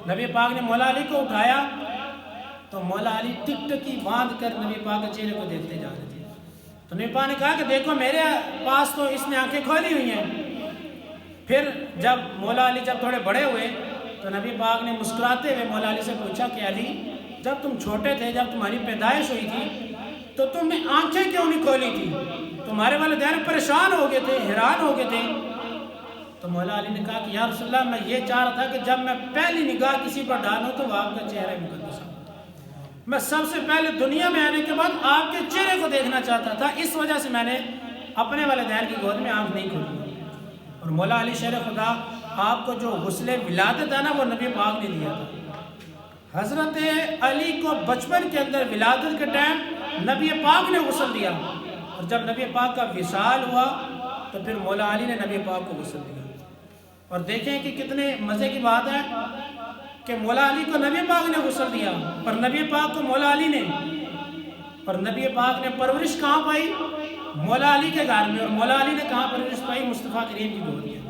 نبی پاک نے مولا علی کو اٹھایا تو مولا علی ٹک ٹکی باندھ کر نبی پاک کے چہرے کو دیکھتے جا رہے تھے. تو نبی پاک نے کہا کہ دیکھو میرے پاس تو اس نے آنکھیں کھولی ہوئی ہیں. پھر جب مولا علی جب تھوڑے بڑے ہوئے تو نبی پاک نے مسکراتے ہوئے مولا علی سے پوچھا کہ علی جب تم چھوٹے تھے، جب تمہاری پیدائش ہوئی تھی تو تم نے آنکھیں کیوں نہیں کھولی تھی؟ تمہارے والدین پریشان ہو گئے تھے، حیران ہو گئے تھے. تو مولا علی نے کہا کہ یا رسول اللہ میں یہ چاہ رہا تھا کہ جب میں پہلی نگاہ کسی پر ڈالوں تو وہ آپ کا چہرہ مقدس ہو. میں سب سے پہلے دنیا میں آنے کے بعد آپ کے چہرے کو دیکھنا چاہتا تھا، اس وجہ سے میں نے اپنے والدین کی گود میں آنکھ نہیں کھولی. اور مولا علی شیر خدا آپ کو جو غسل ولادت ہے نا وہ نبی پاک نے دیا تھا. حضرت علی کو بچپن کے اندر ولادت کے ٹائم نبی پاک نے غسل دیا، اور جب نبی پاک کا وصال ہوا تو پھر مولا علی نے نبی پاک کو غسل دیا. اور دیکھیں کہ کتنے مزے کی بات ہے کہ مولا علی کو نبی پاک نے غسل دیا اور نبی پاک کو مولا علی نے، اور نبی پاک نے پرورش کہاں پائی؟ مولا علی کے گھر میں. اور مولا علی نے کہاں پرورش پائی؟ مصطفیٰ کریم کی گود میں.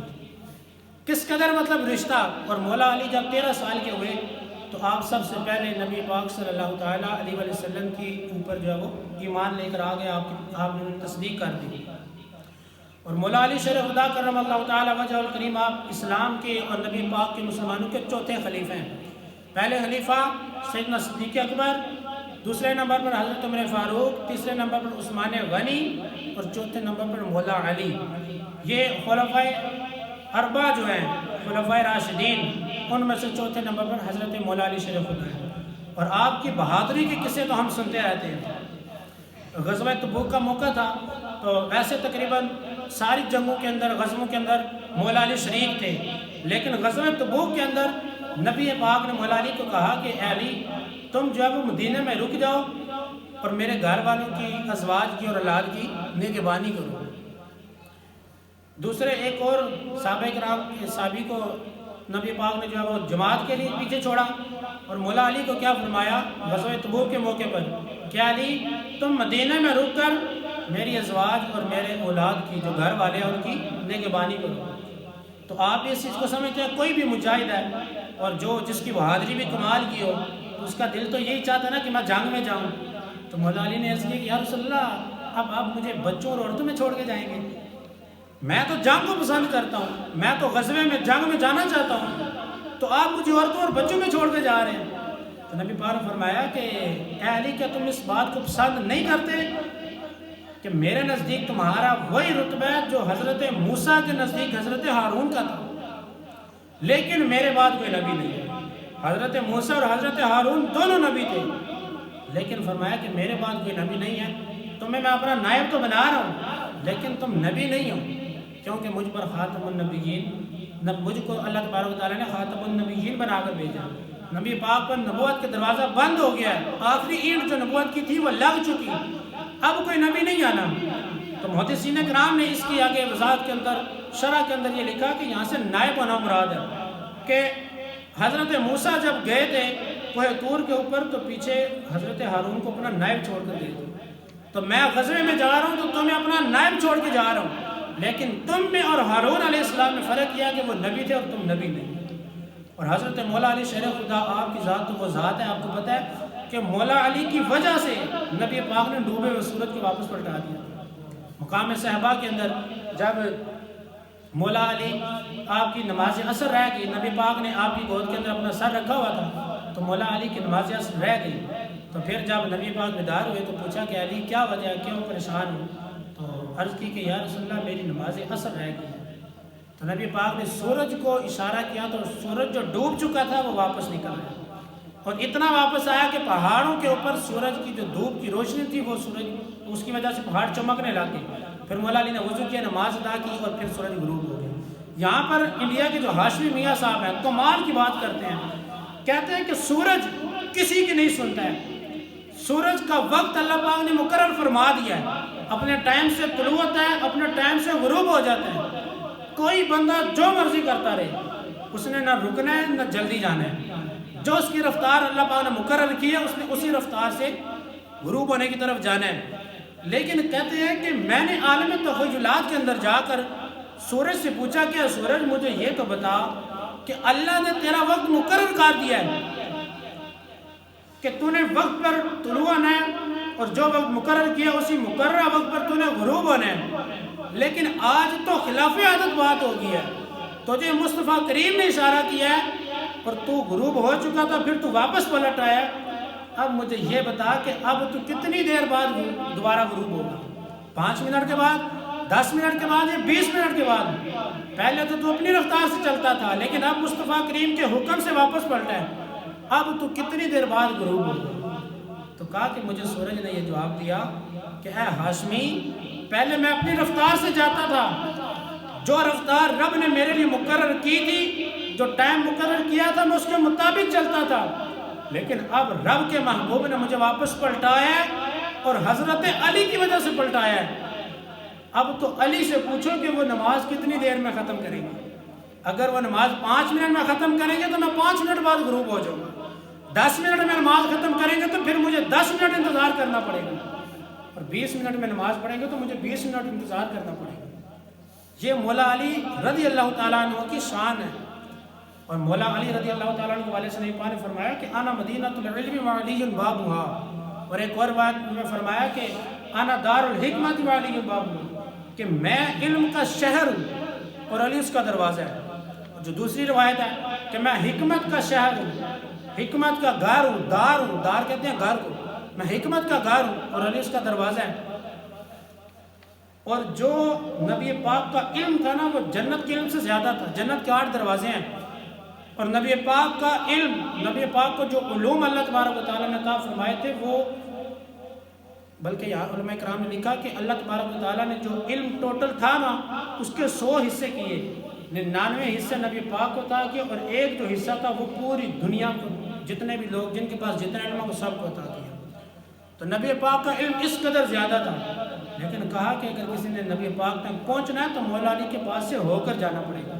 کس قدر مطلب رشتہ. اور مولا علی جب 13 سال کے ہوئے تو آپ سب سے پہلے نبی پاک صلی اللہ تعالیٰ علیہ وسلم کی اوپر جو ہے وہ ایمان لے کر آ گئے، آپ نے تصدیق کر دی. اور مولا علی شیر خدا کرم اللہ تعالیٰ وجہ الکریم آپ اسلام کے اور نبی پاک کے مسلمانوں کے چوتھے خلیفہ ہیں. پہلے خلیفہ سیدنا صدیق اکبر، دوسرے نمبر پر حضرت عمر فاروق، تیسرے نمبر پر عثمان غنی اور چوتھے نمبر پر مولا علی. یہ خلفائے اربعہ جو ہیں خلفائے راشدین، ان میں سے چوتھے نمبر پر حضرت مولا علی شیر خدا ہے. اور آپ کی بہادری کے قصے تو ہم سنتے رہتے ہیں. غزوہ تبوک کا موقع تھا تو ویسے تقریباً ساری جنگوں کے اندر غزووں کے اندر مولا علی شریک تھے، لیکن غزوہ تبوک کے اندر نبی پاک نے مولا علی کو کہا کہ اے علی تم جو ہے وہ مدینہ میں رک جاؤ اور میرے گھر والوں کی، ازواج کی اور اولاد کی نگہبانی کرو. دوسرے ایک اور صحابہ کرام صحابی کو نبی پاک نے جو ہے وہ جماعت کے لیے پیچھے چھوڑا. اور مولا علی کو کیا فرمایا غزوہ تبوک کے موقع پر کہ علی تم مدینہ میں رک کر میری ازواج اور میرے اولاد کی جو گھر والے ہیں ان کی نگہبانی کرو. تو آپ اس چیز کو سمجھتے ہیں کوئی بھی مجاہد ہے اور جو جس کی بہادری بھی کمال کی ہو تو اس کا دل تو یہی چاہتا ہے نا کہ میں جنگ میں جاؤں. تو مولا علی نے عرض کی کہ یا رسول اللہ اب آپ مجھے بچوں اور عورتوں میں چھوڑ کے جائیں گے؟ میں تو جنگ کو پسند کرتا ہوں، میں تو غزوے میں جنگ میں جانا چاہتا ہوں، تو آپ مجھے عورتوں اور بچوں میں چھوڑ کے جا رہے ہیں. تو نبی پاک نے فرمایا کہ اے علی کیا تم اس بات کو پسند نہیں کرتے کہ میرے نزدیک تمہارا وہی رتبہ ہے جو حضرت موسیٰ کے نزدیک حضرت ہارون کا تھا، لیکن میرے بعد کوئی نبی نہیں ہے. حضرت موسیٰ اور حضرت ہارون دونوں نبی تھے، لیکن فرمایا کہ میرے بعد کوئی نبی نہیں ہے. تمہیں میں اپنا نائب تو بنا رہا ہوں لیکن تم نبی نہیں ہو، کیونکہ مجھ پر خاتم النبیین، مجھ کو اللہ تبارک و تعالیٰ نے خاتم النبیین بنا کر بھیجا. نبی پاک پر نبوت کا دروازہ بند ہو گیا ہے، آخری اینٹ جو نبوت کی تھی وہ لگ چکی، اب کوئی نبی نہیں آنا. تو محدثین کرام نے اس کی آگے وضاحت کے اندر شرح کے اندر یہ لکھا کہ یہاں سے نائب ہونا مراد ہے کہ حضرت موسیٰ جب گئے تھے کوہ طور کے اوپر تو پیچھے حضرت ہارون کو اپنا نائب چھوڑ کر گئے تھے. تو میں غزوے میں جا رہا ہوں تو تمہیں اپنا نائب چھوڑ کے جا رہا ہوں، لیکن تم میں اور ہارون علیہ السلام نے فرق کیا کہ وہ نبی تھے اور تم نبی نہیں. اور حضرت مولا علی شیر خدا آپ کی ذات تو وہ ذات ہے، آپ کو پتہ ہے کہ مولا علی کی وجہ سے نبی پاک نے ڈوبے ہوئے سورج کو واپس پلٹا دیا. مقام صحابہ کے اندر جب مولا علی آپ کی نماز عصر رہ گئی، نبی پاک نے آپ کی گود کے اندر اپنا سر رکھا ہوا تھا تو مولا علی کی نماز عصر رہ گئی. تو پھر جب نبی پاک بیدار ہوئے تو پوچھا کہ علی کیا وجہ ہے، کیوں پریشان ہو؟ تو عرض کی کہ یا رسول اللہ میری نماز عصر رہ گئی. تو نبی پاک نے سورج کو اشارہ کیا تو سورج جو ڈوب چکا تھا وہ واپس نکل آیا، اور اتنا واپس آیا کہ پہاڑوں کے اوپر سورج کی جو دھوپ کی روشنی تھی وہ سورج اس کی وجہ سے پہاڑ چمکنے لگ گئے. پھر مولا علی نے وضو کیا، نماز ادا کی اور پھر سورج غروب ہو گیا. یہاں پر انڈیا کے جو ہاشمی میاں صاحب ہیں کمال کی بات کرتے ہیں، کہتے ہیں کہ سورج کسی کی نہیں سنتا ہے. سورج کا وقت اللہ پاک نے مقرر فرما دیا ہے، اپنے ٹائم سے طلوع ہوتا ہے، اپنے ٹائم سے غروب ہو جاتا ہے. کوئی بندہ جو مرضی کرتا رہے، اس نے نہ رکنا ہے نہ جلدی جانا ہے. جو اس کی رفتار اللہ پاک نے مقرر کی ہے اس نے اسی رفتار سے غروب ہونے کی طرف جانا ہے. لیکن کہتے ہیں کہ میں نے عالم تخیلات کے اندر جا کر سورج سے پوچھا کہ سورج مجھے یہ تو بتا کہ اللہ نے تیرا وقت مقرر کر دیا ہے کہ تو نے وقت پر طلوع ہونا ہے اور جو وقت مقرر کیا اسی مقررہ وقت پر تو نے غروب ہونا ہے، لیکن آج تو خلاف عادت بات ہو گئی ہے، تجھے مصطفیٰ کریم نے اشارہ کیا ہے اور تو غروب ہو چکا تھا، پھر تو واپس پلٹ آیا۔ اب مجھے یہ بتا کہ اب تو کتنی دیر بعد دوبارہ غروب ہوگا؟ 5 منٹ کے بعد، 10 منٹ کے بعد یا 20 منٹ کے بعد؟ پہلے تو اپنی رفتار سے چلتا تھا، لیکن اب مصطفیٰ کریم کے حکم سے واپس پلٹا ہے، اب تو کتنی دیر بعد غروب ہوگا؟ تو کہا کہ مجھے سورج نے یہ جواب دیا کہ اے ہاشمی، پہلے میں اپنی رفتار سے جاتا تھا، جو رفتار رب نے میرے لیے مقرر کی تھی، جو ٹائم مقرر کیا تھا میں اس کے مطابق چلتا تھا، لیکن اب رب کے محبوب نے مجھے واپس پلٹایا ہے اور حضرت علی کی وجہ سے پلٹایا ہے۔ اب تو علی سے پوچھو کہ وہ نماز کتنی دیر میں ختم کریں گے؟ اگر وہ نماز 5 منٹ میں ختم کریں گے تو میں 5 منٹ بعد غروب ہو جاؤں گا، 10 منٹ میں نماز ختم کریں گے تو پھر مجھے 10 منٹ انتظار کرنا پڑے گا، اور 20 منٹ میں نماز پڑھیں گے تو مجھے 20 منٹ انتظار کرنا پڑے گا۔ یہ مولا علی رضی اللہ تعالیٰ عنہ کی شان ہے، اور مولا علی رضی اللہ تعالیٰ عنہ کے والد سے پاک نے فرمایا کہ انا مدینۃ العلم وعلی بابها، اور ایک اور بات میں فرمایا کہ انا دار الحکمت وعلی بابها، کہ میں علم کا شہر ہوں اور علی اس کا دروازہ ہے۔ جو دوسری روایت ہے کہ میں حکمت کا شہر ہوں، حکمت کا گھر ہوں، دار کہتے ہیں گھر کو، میں حکمت کا گھر ہوں اور علی اس کا دروازہ ہے۔ اور جو نبی پاک کا علم تھا نا وہ جنت کے علم سے زیادہ تھا، جنت کے 8 دروازے ہیں، اور نبی پاک کا علم، نبی پاک کو جو علوم اللہ تبارک و تعالیٰ نے عطا فرمائے تھے وہ، بلکہ یہاں علماء کرام نے لکھا کہ اللہ تبارک و تعالیٰ نے جو علم ٹوٹل تھا نا اس کے 100 حصے کیے، 99 حصے نبی پاک کو عطا کیے، اور ایک جو حصہ تھا وہ پوری دنیا کو، جتنے بھی لوگ جن کے پاس جتنا علم کو سب کو عطا کیا۔ تو نبی پاک کا علم اس قدر زیادہ تھا، لیکن کہا کہ اگر کسی نے نبی پاک تک پہنچنا ہے تو مولا علی کے پاس سے ہو کر جانا پڑے گا،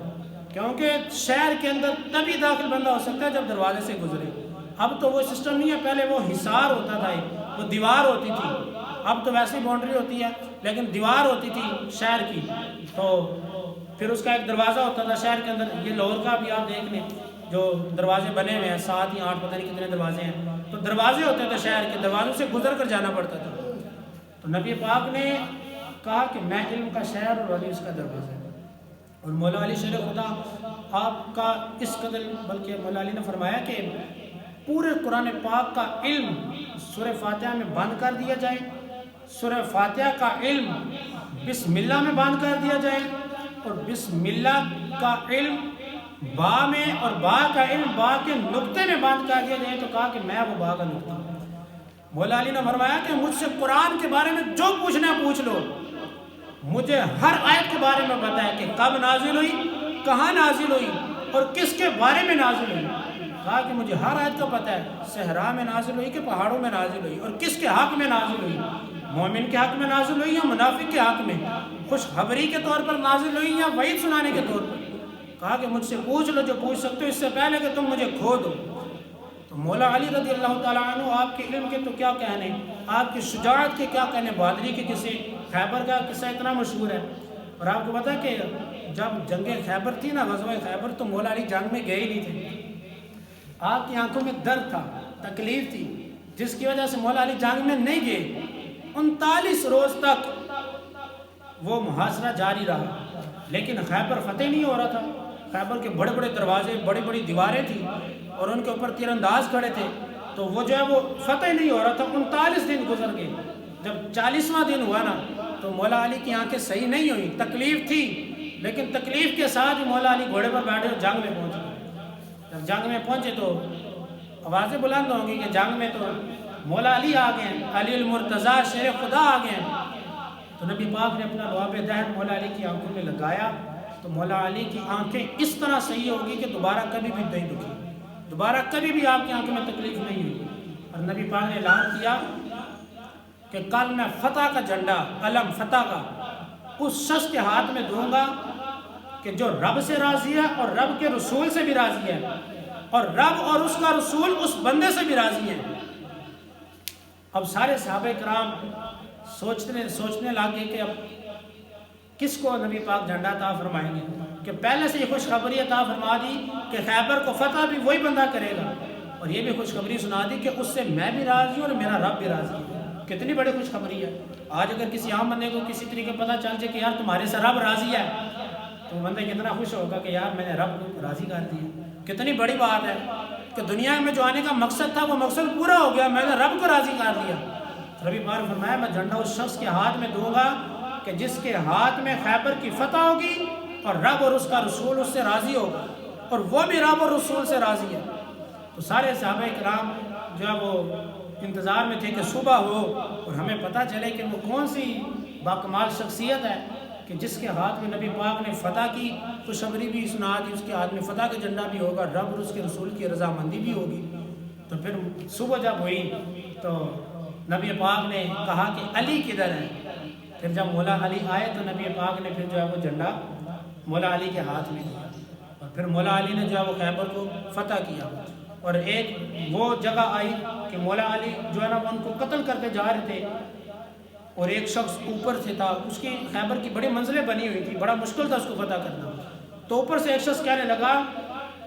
کیونکہ شہر کے اندر تبھی داخل بندہ ہو سکتا ہے جب دروازے سے گزرے۔ اب تو وہ سسٹم نہیں ہے، پہلے وہ حصار ہوتا تھا، وہ دیوار ہوتی تھی، اب تو ویسی باؤنڈری ہوتی ہے، لیکن دیوار ہوتی تھی شہر کی، تو پھر اس کا ایک دروازہ ہوتا تھا شہر کے اندر۔ یہ لاہور کا بھی آپ دیکھ لیں جو دروازے بنے ہوئے ہیں، 7 یا 8 پتہ نہیں کتنے دروازے ہیں، تو دروازے ہوتے تھے شہر کے، دروازوں سے گزر کر جانا پڑتا تھا۔ تو نبی پاک نے کہا کہ میں علم کا شہر اور علی اس کا دروازہ ہے۔ اور مولا علی شیر خدا آپ کا اس قدر، بلکہ مولا علی نے فرمایا کہ پورے قرآن پاک کا علم سورہ فاتحہ میں بند کر دیا جائے، سورہ فاتحہ کا علم بسم اللہ میں بند کر دیا جائے، اور بسم اللہ کا علم با میں، اور با کا علم با کے نقطے میں بند کر دیا جائے، تو کہا کہ میں وہ با کا نقطہ ہوں۔ مولا علی نے فرمایا کہ مجھ سے قرآن کے بارے میں جو پوچھنا پوچھ لو، مجھے ہر آیت کے بارے میں پتہ ہے کہ کب نازل ہوئی، کہاں نازل ہوئی اور کس کے بارے میں نازل ہوئی۔ کہا کہ مجھے ہر آیت کا پتہ ہے، صحرا میں نازل ہوئی کہ پہاڑوں میں نازل ہوئی، اور کس کے حق میں نازل ہوئی، مومن کے حق میں نازل ہوئی یا منافق کے حق میں، خوشخبری کے طور پر نازل ہوئی یا وعید سنانے کے طور پر۔ کہا کہ مجھ سے پوچھ لو جو پوچھ سکتے ہو، اس سے پہلے کہ تم مجھے کھو دو۔ تو مولا علی رضی اللہ تعالیٰ عنہ آپ کے علم کے تو کیا کہنے، آپ کی شجاعت کے کیا کہنے، بہادری کے قصے، خیبر کا قصہ اتنا مشہور ہے۔ اور آپ کو پتہ ہے کہ جب جنگ خیبر تھی نا، غزوہ خیبر، تو مولا علی جنگ میں گئے ہی نہیں تھے، آپ کی آنکھوں میں درد تھا، تکلیف تھی، جس کی وجہ سے مولا علی جنگ میں نہیں گئے۔ 39 روز تک وہ محاصرہ جاری رہا، لیکن خیبر فتح نہیں ہو رہا تھا۔ خیبر کے بڑے بڑے دروازے، بڑی بڑی دیواریں تھیں، اور ان کے اوپر تیر انداز کھڑے تھے، تو وہ جو ہے وہ فتح نہیں ہو رہا تھا۔ 39 دن گزر گئے، جب 40واں دن ہوا نا تو مولا علی کی آنکھیں صحیح نہیں ہوئی، تکلیف تھی، لیکن تکلیف کے ساتھ مولا علی گھوڑے پر بیٹھے اور جنگ میں پہنچ گئے۔ جب جنگ میں پہنچے تو آوازیں بلند ہوں گی کہ جنگ میں تو مولا علی آ گئے ہیں، علی المرتضیٰ شیر خدا آ گئے ہیں۔ تو نبی پاک نے اپنا لعاب دہن مولا علی کی آنکھوں میں لگایا، تو مولا علی کی آنکھیں اس طرح صحیح ہوگی کہ دوبارہ کبھی بھی نہیں دکھی، دوبارہ کبھی بھی آپ کی آنکھوں میں تکلیف نہیں ہوئی۔ اور نبی پاک نے اعلان کیا کہ کل میں فتح کا جھنڈا، علم فتح کا، اس شخص کے ہاتھ میں دوں گا کہ جو رب سے راضی ہے اور رب کے رسول سے بھی راضی ہے، اور رب اور اس کا رسول اس بندے سے بھی راضی ہیں۔ اب سارے صحابہ کرام سوچنے لگے کہ اب کس کو نبی پاک جھنڈا عطا فرمائیں گے۔ کہ پہلے سے یہ خوشخبری عطا فرما دی کہ خیبر کو فتح بھی وہی بندہ کرے گا، اور یہ بھی خوشخبری سنا دی کہ اس سے میں بھی راضی ہوں اور میرا رب بھی راضی ہے۔ کتنی بڑی خوشخبری ہے۔ آج اگر کسی عام بندے کو کسی طریقے پتہ چل جائے کہ یار تمہارے سے رب راضی ہے، تو وہ بندہ کتنا خوش ہوگا کہ یار میں نے رب کو راضی کر دیا۔ کتنی بڑی بات ہے کہ دنیا میں جو آنے کا مقصد تھا وہ مقصد پورا ہو گیا، میں نے رب کو راضی کر دیا۔ ربی پاک فرمایا میں جھنڈا اس شخص کے ہاتھ میں دوں گا کہ جس کے ہاتھ میں خیبر کی فتح ہوگی اور رب اور اس کا رسول اس سے راضی ہوگا، اور وہ بھی رب اور رسول سے راضی ہے۔ تو سارے صحابہ کرام جو ہے وہ انتظار میں تھے کہ صبح ہو اور ہمیں پتہ چلے کہ وہ کون سی باکمال شخصیت ہے کہ جس کے ہاتھ میں نبی پاک نے فتح کی خوشخبری بھی سنا دی، اس کے ہاتھ میں فتح کا جھنڈا بھی ہوگا، رب اور اس کے رسول کی رضامندی بھی ہوگی۔ تو پھر صبح جب ہوئی تو نبی پاک نے کہا کہ علی کدھر ہے؟ پھر جب مولا علی آئے تو نبی پاک نے پھر جو ہے وہ جھنڈا مولا علی کے ہاتھ میں دیا، اور پھر مولا علی نے جو ہے وہ خیبر کو فتح کیا۔ اور ایک وہ جگہ آئی کہ مولا علی جو ہے نا وہ ان کو قتل کرتے جا رہے تھے، اور ایک شخص اوپر سے تھا، اس کی خیبر کی بڑی منزلیں بنی ہوئی تھی، بڑا مشکل تھا اس کو فتح کرنا۔ تو اوپر سے ایک شخص کہنے لگا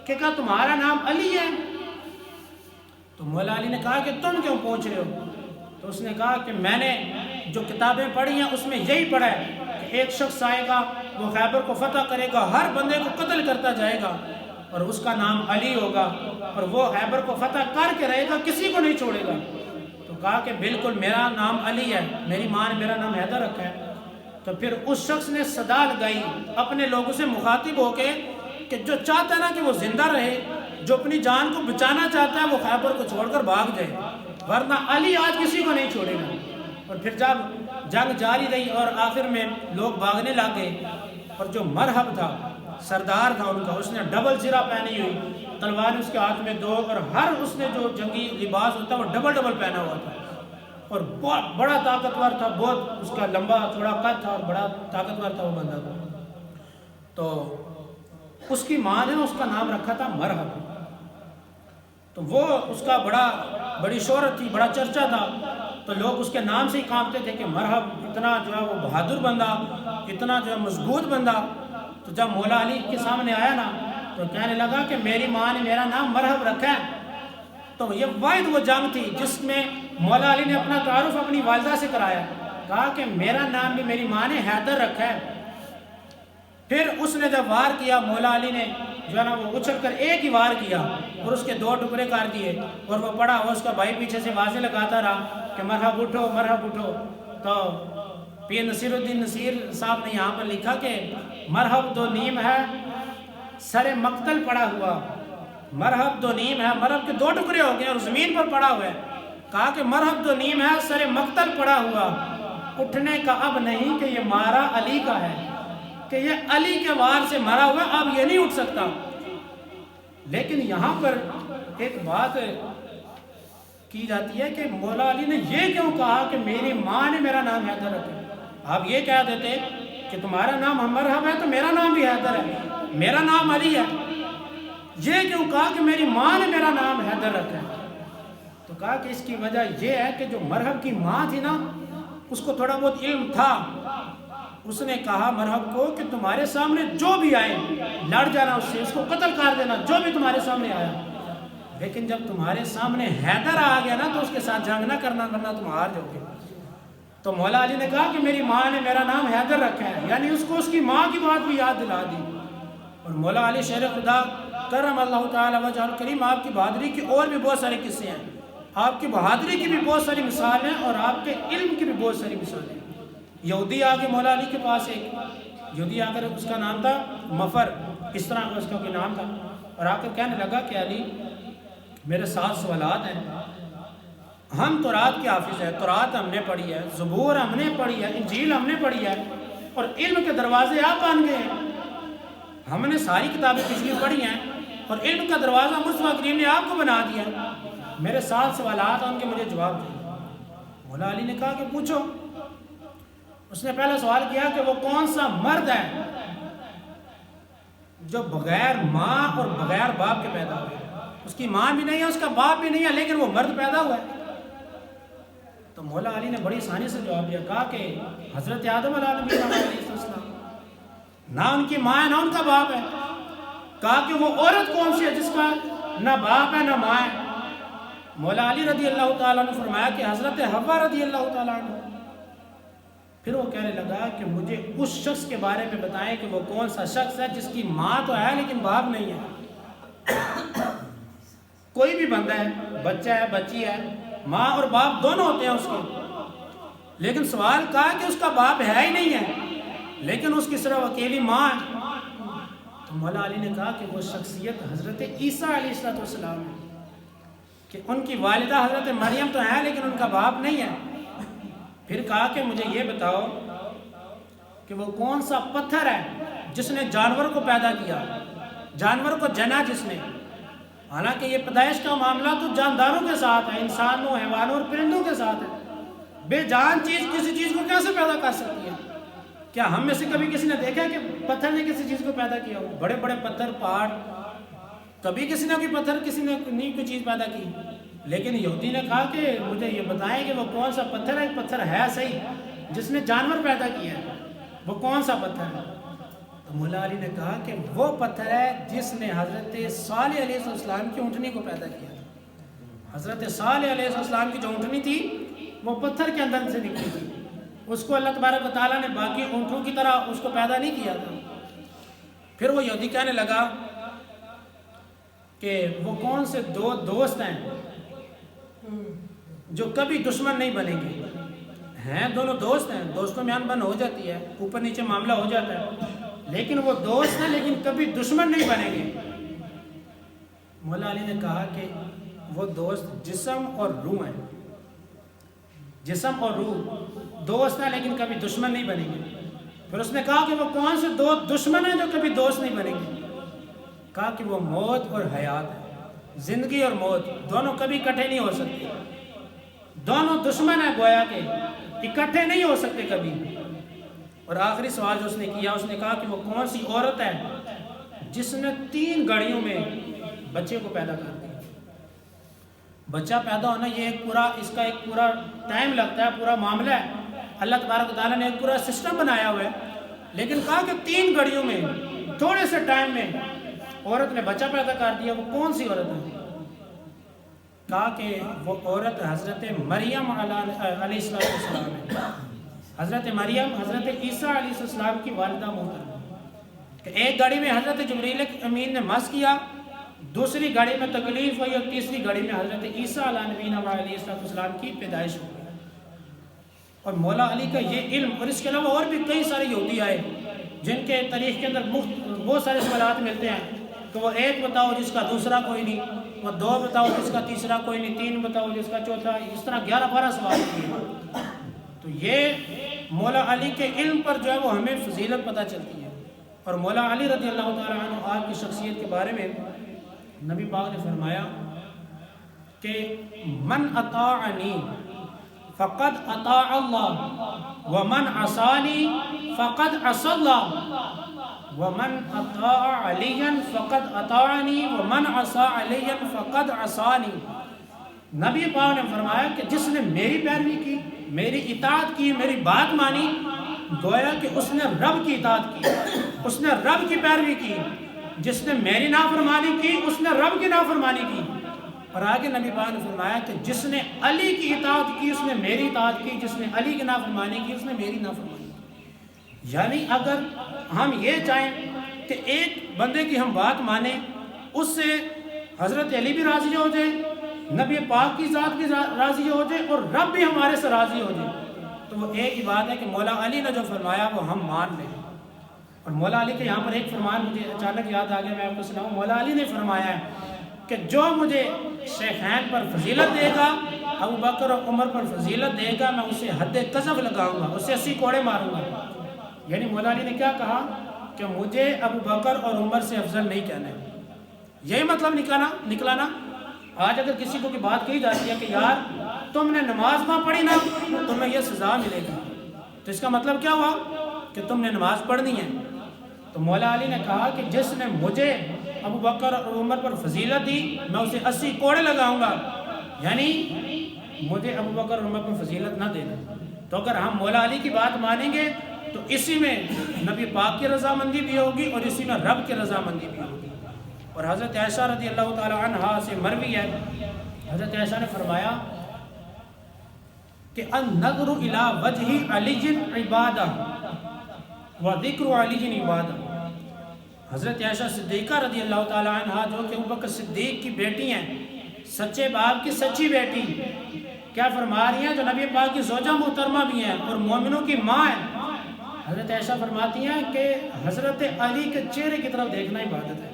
کہ کیا تمہارا نام علی ہے؟ تو مولا علی نے کہا کہ تم کیوں پوچھ رہے ہو؟ تو اس نے کہا کہ میں نے جو کتابیں پڑھی ہیں اس میں یہی پڑھا ہے کہ ایک شخص آئے گا، وہ خیبر کو فتح کرے گا، ہر بندے کو قتل کرتا جائے گا، اور اس کا نام علی ہوگا، اور وہ خیبر کو فتح کر کے رہے گا، کسی کو نہیں چھوڑے گا۔ تو کہا کہ بالکل میرا نام علی ہے، میری ماں نے میرا نام حیدر رکھا ہے۔ تو پھر اس شخص نے صدا لگائی اپنے لوگوں سے مخاطب ہو کے کہ جو چاہتا ہے نا کہ وہ زندہ رہے، جو اپنی جان کو بچانا چاہتا ہے وہ خیبر کو چھوڑ کر بھاگ جائے، ورنہ علی آج کسی کو نہیں چھوڑے گا۔ اور پھر جب جنگ جاری رہی اور آخر میں لوگ بھاگنے لگے، اور جو مرحب تھا سردار تھا ان کا، اس نے ڈبل سرا پہنی ہوئی، تلوار اس کے ہاتھ میں دو، اور ہر اس نے جو جنگی لباس ہوتا ہے وہ ڈبل ڈبل پہنا ہوا تھا، اور بہت بڑا طاقتور تھا، بہت اس کا لمبا تھوڑا قد تھا اور بڑا طاقتور تھا وہ بندہ تھا۔ تو اس کی ماں نے اس کا نام رکھا تھا مرحب۔ تو وہ اس کا بڑی شہرت تھی، بڑا چرچا تھا، تو لوگ اس کے نام سے ہی کانپتے تھے کہ مرحب، اتنا جو ہے وہ بہادر بندہ، اتنا جو ہے مضبوط بندہ۔ تو جب مولا علی کے سامنے آیا نا تو کہنے لگا کہ میری ماں نے میرا نام مرحب رکھا ہے۔ تو یہ واحد وہ جنگ تھی جس میں مولا علی نے اپنا تعارف اپنی والدہ سے کرایا، کہا کہ میرا نام بھی میری ماں نے حیدر رکھا ہے۔ پھر اس نے جب وار کیا، مولا علی نے جو ہے نا وہ اچھل کر ایک ہی وار کیا اور اس کے 2 ٹکڑے کر دیے، اور وہ پڑا ہوا اس کا بھائی پیچھے سے واضح لگاتا رہا کہ مرحب اٹھو مرحب اٹھو۔ تو پیر نصیر الدین نصیر صاحب نے یہاں پر لکھا کہ مرحب دو نیم ہے سر مقتل پڑا ہوا، مرحب دو نیم ہے، مرحب کے 2 ٹکڑے ہو گئے اور زمین پر پڑا ہوا ہے۔ کہا کہ مرحب دو نیم ہے سر مقتل پڑا ہوا، اٹھنے کا اب نہیں کہ یہ مارا علی کا ہے، کہ یہ علی کے وار سے مرا ہوا، اب یہ نہیں اٹھ سکتا۔ لیکن یہاں پر ایک بات کی جاتی ہے کہ مولا علی نے یہ کیوں کہا کہ میری ماں نے میرا نام حیدر رکھا؟ آپ یہ کہہ دیتے کہ تمہارا نام مرحب ہے تو میرا نام بھی حیدر ہے، میرا نام علی ہے، یہ کیوں کہا کہ میری ماں نے میرا نام حیدر رکھا ہے؟ تو کہا کہ اس کی وجہ یہ ہے کہ جو مرحب کی ماں تھی نا اس کو تھوڑا بہت علم تھا، اس نے کہا مرحب کو کہ تمہارے سامنے جو بھی آئے لڑ جانا اس سے، اس کو قتل کر دینا جو بھی تمہارے سامنے آیا، لیکن جب تمہارے سامنے حیدر آ گیا نا تو اس کے ساتھ جنگ نہ کرنا ورنہ تم ہار جاؤ گے۔ تو مولا علی نے کہا کہ میری ماں نے میرا نام حیدر رکھا ہے، یعنی اس کو اس کی ماں کی بات بھی یاد دلا دی۔ اور مولا علی شیر خدا کرم اللہ تعالی وجہ الکریم، آپ کی بہادری کی اور بھی بہت سارے قصے ہیں، آپ کی بہادری کی بھی بہت ساری مثال ہیں اور آپ کے علم کی بھی بہت ساری مثالیں ہیں۔ یہودی آگے مولا علی کے پاس، ایک یہودی آ کر، اس کا نام تھا مفر، اس طرح کا اس کا کوئی نام تھا، اور آ کر کہنے لگا کہ علی میرے 7 سوالات ہیں، ہم تورات کے حافظ ہیں، تورات ہم نے پڑھی ہے، زبور ہم نے پڑھی ہے، انجیل ہم نے پڑھی ہے، اور علم کے دروازے آپ بن گئے ہیں، ہم نے ساری کتابیں پچھلی پڑھی ہیں اور علم کا دروازہ مصطفیٰ کریم نے آپ کو بنا دیا، میرے 7 سوالات ہیں، ان کے مجھے جواب دیں۔ مولا علی نے کہا کہ پوچھو۔ اس نے پہلا سوال کیا کہ وہ کون سا مرد ہے جو بغیر ماں اور بغیر باپ کے پیدا ہوئے؟ اس کی ماں بھی نہیں ہے، اس کا باپ بھی نہیں ہے، لیکن وہ مرد پیدا ہوا ہے۔ تو مولا علی نے بڑی آسانی سے جواب دیا، کہا کہ حضرت آدم علیہ السلام۔ نہ ان کی ماں ہے نہ ان کا باپ ہے. کہا کہ وہ عورت کون سی ہے جس کا نہ باپ ہے نہ ماں ہے؟ مولا علی رضی اللہ تعالیٰ نے فرمایا کہ حضرت حوا رضی اللہ تعالیٰ عنہ. پھر وہ کہنے لگا کہ مجھے اس شخص کے بارے میں بتائیں کہ وہ کون سا شخص ہے جس کی ماں تو ہے لیکن باپ نہیں ہے. کوئی بھی بندہ ہے، بچہ ہے، بچی ہے، ماں اور باپ دونوں ہوتے ہیں اس کے، لیکن سوال کہا کہ اس کا باپ ہے ہی نہیں ہے لیکن اس کی صرف اکیلی ماں ہے. تو مولا علی نے کہا کہ وہ شخصیت حضرت عیسیٰ علیہ السلام ہے کہ ان کی والدہ حضرت مریم تو ہے لیکن ان کا باپ نہیں ہے. پھر کہا کہ مجھے یہ بتاؤ کہ وہ کون سا پتھر ہے جس نے جانور کو پیدا کیا، جانور کو جنا جس نے. حالانکہ یہ پیدائش کا معاملہ تو جانداروں کے ساتھ ہے، انسانوں، حیوانوں اور پرندوں کے ساتھ ہے. بے جان چیز کسی چیز کو کیسے پیدا کر سکتی ہے؟ کیا ہم میں سے کبھی کسی نے دیکھا کہ پتھر نے کسی چیز کو پیدا کیا ہو؟ بڑے بڑے پتھر، پہاڑ، کبھی کسی نے کوئی پتھر، کسی نے نہیں کوئی چیز پیدا کی. لیکن یہودی نے کہا کہ مجھے یہ بتائیں کہ وہ کون سا پتھر ہے، پتھر ہے صحیح جس نے جانور پیدا کیا ہے، وہ کون سا پتھر ہے؟ تو مولا علی نے کہا کہ وہ پتھر ہے جس نے حضرت صالح علیہ السلام کی اونٹنی کو پیدا کیا تھا. حضرت صالح علیہ السلام کی جو اونٹنی تھی وہ پتھر کے اندر سے نکلی تھی. اس کو اللہ تبارک و تعالیٰ نے باقی اونٹوں کی طرح اس کو پیدا نہیں کیا تھا. پھر وہ یہودی کہنے لگا کہ وہ کون سے دو دوست ہیں جو کبھی دشمن نہیں بنیں گے. ہیں دونوں دوست ہیں، دوستوں میں انبن ہو جاتی ہے، اوپر نیچے معاملہ ہو جاتا ہے، لیکن وہ دوست ہیں لیکن کبھی دشمن نہیں بنیں گے. مولا علی نے کہا کہ وہ دوست جسم اور روح ہیں، جسم اور روح دوست ہیں لیکن کبھی دشمن نہیں بنیں گے. پھر اس نے کہا کہ وہ کون سے دو دشمن ہیں جو کبھی دوست نہیں بنیں گے؟ کہا کہ وہ موت اور حیات ہے. زندگی اور موت دونوں کبھی اکٹھے نہیں ہو سکتے، دونوں دشمن ہیں گویا کہ اکٹھے نہیں ہو سکتے کبھی. اور آخری سوال جو اس نے کیا، اس نے کہا کہ وہ کون سی عورت ہے جس نے 3 گھڑیوں میں بچے کو پیدا کر دیا. بچہ پیدا ہونا یہ ایک پورا، اس کا ایک پورا ٹائم لگتا ہے، پورا معاملہ ہے. اللہ تبارک و تعالیٰ نے ایک پورا سسٹم بنایا ہوا ہے، لیکن کہا کہ 3 گھڑیوں میں، تھوڑے سے ٹائم میں عورت نے بچہ پیدا کر دیا. وہ کون سی عورت ہے؟ کہا کہ وہ عورت حضرت مریم علیہ السلام ہے. حضرت مریم حضرت عیسیٰ علیہ السلام کی والدہ محترمہ. کہ ایک گھڑی میں حضرت جبریل امین نے مس کیا، دوسری گھڑی میں تکلیف ہوئی، اور تیسری گھڑی میں حضرت عیسیٰ علیہ السلام کی پیدائش ہوئی. اور مولا علی کا یہ علم، اور اس کے علاوہ اور بھی کئی سارے یہودی آئے جن کے تاریخ کے اندر بہت سارے سوالات ملتے ہیں کہ وہ 1 بتاؤ جس کا دوسرا کوئی نہیں، وہ 2 بتاؤ جس کا تیسرا کوئی نہیں، 3 بتاؤ جس کا چوتھا، اس طرح 11-12 سوال ہوتے ہیں. تو یہ مولا علی کے علم پر جو ہے وہ ہمیں فضیلت پتہ چلتی ہے. اور مولا علی رضی اللہ تعالیٰ عنہ آپ کی شخصیت کے بارے میں نبی پاک نے فرمایا کہ من اطاعنی فقد اطاع اللہ ومن عصانی فقد عصى اللہ ومن اطاع علیا فقد اطاعنی ومن عصى علیا فقد عصانی. نبی پاک نے فرمایا کہ جس نے میری پیروی کی، میری اطاعت کی، میری بات مانی، گویا کہ اس نے رب کی اطاعت کی، اس نے رب کی پیروی کی. جس نے میری نافرمانی کی اس نے رب کی نافرمانی کی. اور آگے نبی پاک نے فرمایا کہ جس نے علی کی اطاعت کی اس نے میری اطاعت کی، جس نے علی کی نافرمانی کی اس نے میری نافرمانی کی. یعنی اگر ہم یہ چاہیں کہ ایک بندے کی ہم بات مانیں، اس سے حضرت علی بھی راضی ہو جائے، نبی پاک کی ذات بھی راضی ہو جائے، اور رب بھی ہمارے سے راضی ہو جائے، تو وہ ایک ہی بات ہے کہ مولا علی نے جو فرمایا وہ ہم مان لیں. اور مولا علی کے یہاں پر ایک فرمان مجھے اچانک یاد آ گیا، میں آپ کو سناؤں. مولا علی نے فرمایا ہے کہ جو مجھے شیخین پر فضیلت دے گا، ابو بکر اور عمر پر فضیلت دے گا، میں اسے حد قذف لگاؤں گا، اسے 80 کوڑے ماروں گا. یعنی مولا علی نے کیا کہا کہ مجھے ابو بکر اور عمر سے افضل نہیں کہنا ہے. یہی مطلب نکلانا. آج اگر کسی کو کی بات کہی جاتی ہے کہ یار تم نے نماز نہ پڑھی نا تمہیں یہ سزا ملے گی، تو اس کا مطلب کیا ہوا کہ تم نے نماز پڑھنی ہے. تو مولا علی نے کہا کہ جس نے مجھے ابو بکر اور عمر پر فضیلت دی میں اسے 80 کوڑے لگاؤں گا. یعنی مجھے ابو بکر اور عمر پر فضیلت نہ دینا. تو اگر ہم مولا علی کی بات مانیں گے تو اسی میں نبی پاک کی رضامندی بھی ہوگی اور اسی میں رب کی رضامندی بھی ہوگی۔ اور حضرت عائشہ رضی اللہ تعالی عنہا سے مروی ہے، حضرت عائشہ نے فرمایا کہ النظر الی وجہ علی عبادہ وذکر علی عبادہ۔ حضرت عائشہ صدیقہ رضی اللہ تعالی عنہا جو کہ ابوبکر صدیق کی بیٹی ہیں، سچے باپ کی سچی بیٹی، کیا فرما رہی ہیں؟ جو نبی پاک کی زوجہ محترمہ بھی ہیں اور مومنوں کی ماں ہیں۔ حضرت عائشہ فرماتی ہیں کہ حضرت علی کے چہرے کی طرف دیکھنا عبادت ہے۔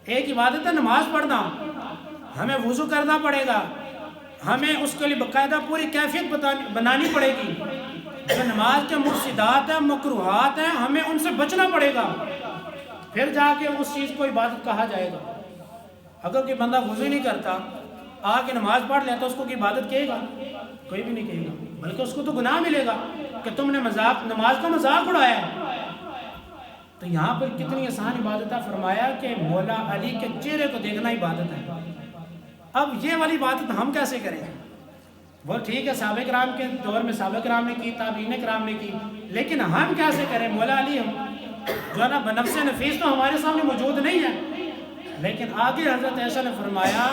ایک عبادت ہے نماز پڑھنا، ہمیں وضو کرنا پڑے گا، ہمیں اس کے لیے باقاعدہ پوری کیفیت بنانی پڑے گی۔ جو نماز کے مفسدات ہیں، مکروہات ہیں، ہمیں ان سے بچنا پڑے گا، پھر جا کے اس چیز کو عبادت کہا جائے گا۔ اگر کوئی بندہ وضو نہیں کرتا، آ کے نماز پڑھ لیتا، اس کو کی عبادت کہے گا؟ کوئی بھی نہیں کہے گا، بلکہ اس کو تو گناہ ملے گا کہ تم نے نماز کا مذاق اڑایا ہے۔ تو یہاں پر کتنی آسان عبادت ہے، فرمایا کہ مولا علی کے چہرے کو دیکھنا عبادت ہے۔ اب یہ والی عبادت ہم کیسے کریں؟ وہ ٹھیک ہے صحابہ کرام کے دور میں صحابہ کرام نے کی، تابعین کرام نے کی، لیکن ہم کیسے کریں؟ مولا علی جو ہے نا بنفس نفیس تو ہمارے سامنے موجود نہیں ہے، لیکن آگے حضرت عائشہ نے فرمایا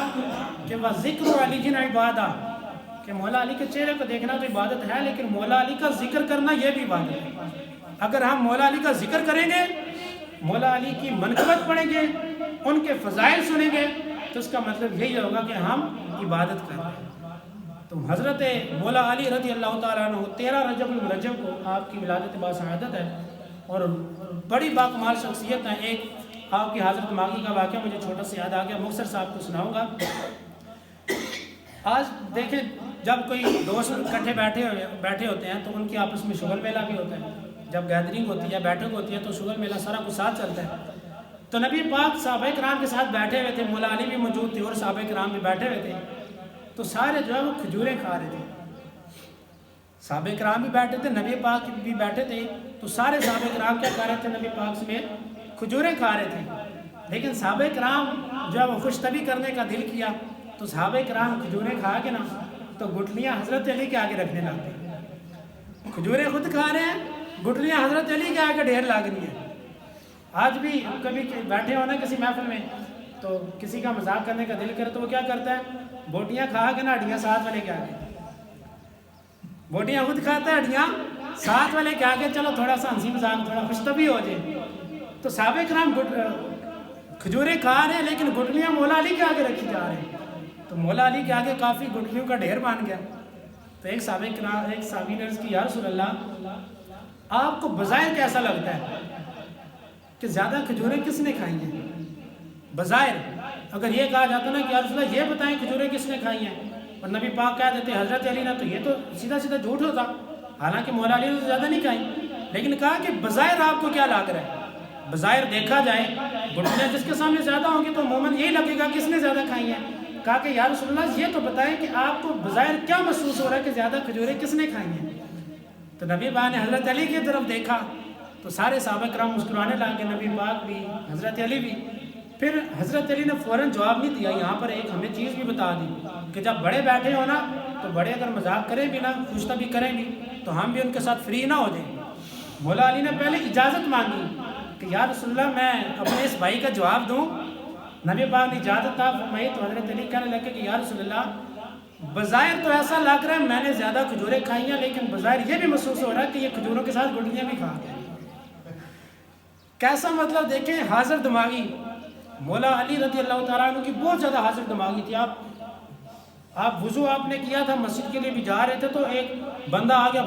کہ وَذِكْرُ عَلِيٍّ عِبَادَةٌ، کہ مولا علی کے چہرے کو دیکھنا تو عبادت ہے، لیکن مولا علی کا ذکر کرنا یہ بھی عبادت ہے۔ اگر ہم مولا علی کا ذکر کریں گے، مولا علی کی منقبت پڑھیں گے، ان کے فضائل سنیں گے، تو اس کا مطلب یہی ہوگا کہ ہم عبادت کر رہے ہیں۔ تو حضرت مولا علی رضی اللہ تعالیٰ عنہ 13 رجب المرجب کو آپ کی ولادت باسعادت ہے، اور بڑی باکمال شخصیت ہے۔ ایک آپ کی حضرت ماغی کا واقعہ مجھے چھوٹا سے یاد آ گیا، مختصر صاحب کو سناؤں گا۔ آج دیکھیں جب کوئی دوست اکٹھے بیٹھے ہوتے ہیں تو ان کی آپس میں شغل میلہ بھی ہوتا ہے، جب گیدرنگ ہوتی ہے، بیٹھک ہوتی ہے، تو شغل میلہ سارا کچھ ساتھ چلتا ہے۔ تو نبی پاک صحابہ کرام کے ساتھ بیٹھے ہوئے تھے، مولا علی بھی موجود تھے اور صحابہ کرام بھی بیٹھے ہوئے تھے، تو سارے جو ہے وہ کھجوریں کھا رہے تھے۔ صحابہ کرام بھی بیٹھے تھے، نبی پاک بھی بیٹھے تھے، تو سارے صحابہ کرام کیا کھا رہے تھے؟ نبی پاک سمیت کھجوریں کھا رہے تھے۔ لیکن صحابہ کرام جو ہے وہ خوش طبی کرنے کا دل کیا، تو صحابہ کرام کھجوریں کھا کے نا تو گٹلیاں حضرت علی کے آگے رکھنے لگتے۔ کھجوریں خود کھا رہے ہیں، گٹلیاں حضرت علی کے آگے ڈھیر لگ رہی ہیں۔ آج بھی کبھی بیٹھے ہو نا کسی محفل میں، تو کسی کا مذاق کرنے کا دل کرے تو وہ کیا کرتا ہے؟ بوٹیاں کھا کے نا ہڈیاں ساتھ والے کے آگے، بوٹیاں خود کھاتا ہے، ہڈیاں ساتھ والے کے آگے، چلو تھوڑا سا ہنسی مذاق تھوڑا خوش طبی ہو جائے۔ تو صحابہ کرام کھجوریں کھا رہے ہیں، لیکن گٹلیاں مولا علی کے آگے رکھی جا رہے ہیں، تو مولا علی کے آگے کافی گٹلیوں کا ڈھیر بن گیا۔ تو ایک صحابی نے عرض کی، یا رسول اللہ آپ کو بظاہر کیسا لگتا ہے کہ زیادہ کھجوریں کس نے کھائی ہیں؟ بظاہر اگر یہ کہا جاتا نا کہ یا رسول اللہ یہ بتائیں کھجوریں کس نے کھائی ہیں، اور نبی پاک کہہ دیتے حضرت علی نے، تو یہ تو سیدھا سیدھا جھوٹ ہوتا، حالانکہ مولا علی نے تو زیادہ نہیں کھائی، لیکن کہا کہ بظاہر آپ کو کیا لگ رہا ہے؟ بظاہر دیکھا جائے گٹلیاں جس کے سامنے زیادہ ہوں گی تو عموماً یہی لگے گا کس نے زیادہ کھائی ہیں۔ کہا کہ یا رسول اللہ یہ تو بتائیں کہ آپ کو بظاہر کیا محسوس ہو رہا ہے کہ زیادہ کھجوریں کس نے کھائی ہیں؟ تو نبی پاک نے حضرت علی کی طرف دیکھا تو سارے صحابہ کرام مسکرانے لگے، نبی پاک بھی، حضرت علی بھی۔ پھر حضرت علی نے فوراً جواب نہیں دیا، یہاں پر ایک ہمیں چیز بھی بتا دی کہ جب بڑے بیٹھے ہو نا تو بڑے اگر مذاق کریں بھی نا، خوش طبی کریں بھی، تو ہم بھی ان کے ساتھ فری نہ ہو جائیں۔ مولا علی نے پہلے اجازت مانگی کہ یا رسول اللہ میں اپنے اس بھائی کا جواب دوں؟ نبی پاک نے اجازت تھا فرمائی، تو حضرت علی کہنے لگے کہ یا رسول اللہ بظاہر تو ایسا لگ رہا ہے میں نے زیادہ کھجوریں کھائی ہیں، لیکن بظاہر یہ بھی محسوس ہو رہا ہے کہ یہ کھجوروں کے ساتھ گٹلیاں بھی کھا گئے۔ کیسا مطلب دیکھیں، حاضر دماغی مولا علی رضی اللہ تعالیٰ عنہ کی بہت زیادہ حاضر دماغی تھی۔ آپ وضو آپ نے کیا تھا، مسجد کے لیے بھی جا رہے تھے، تو ایک بندہ آ گیا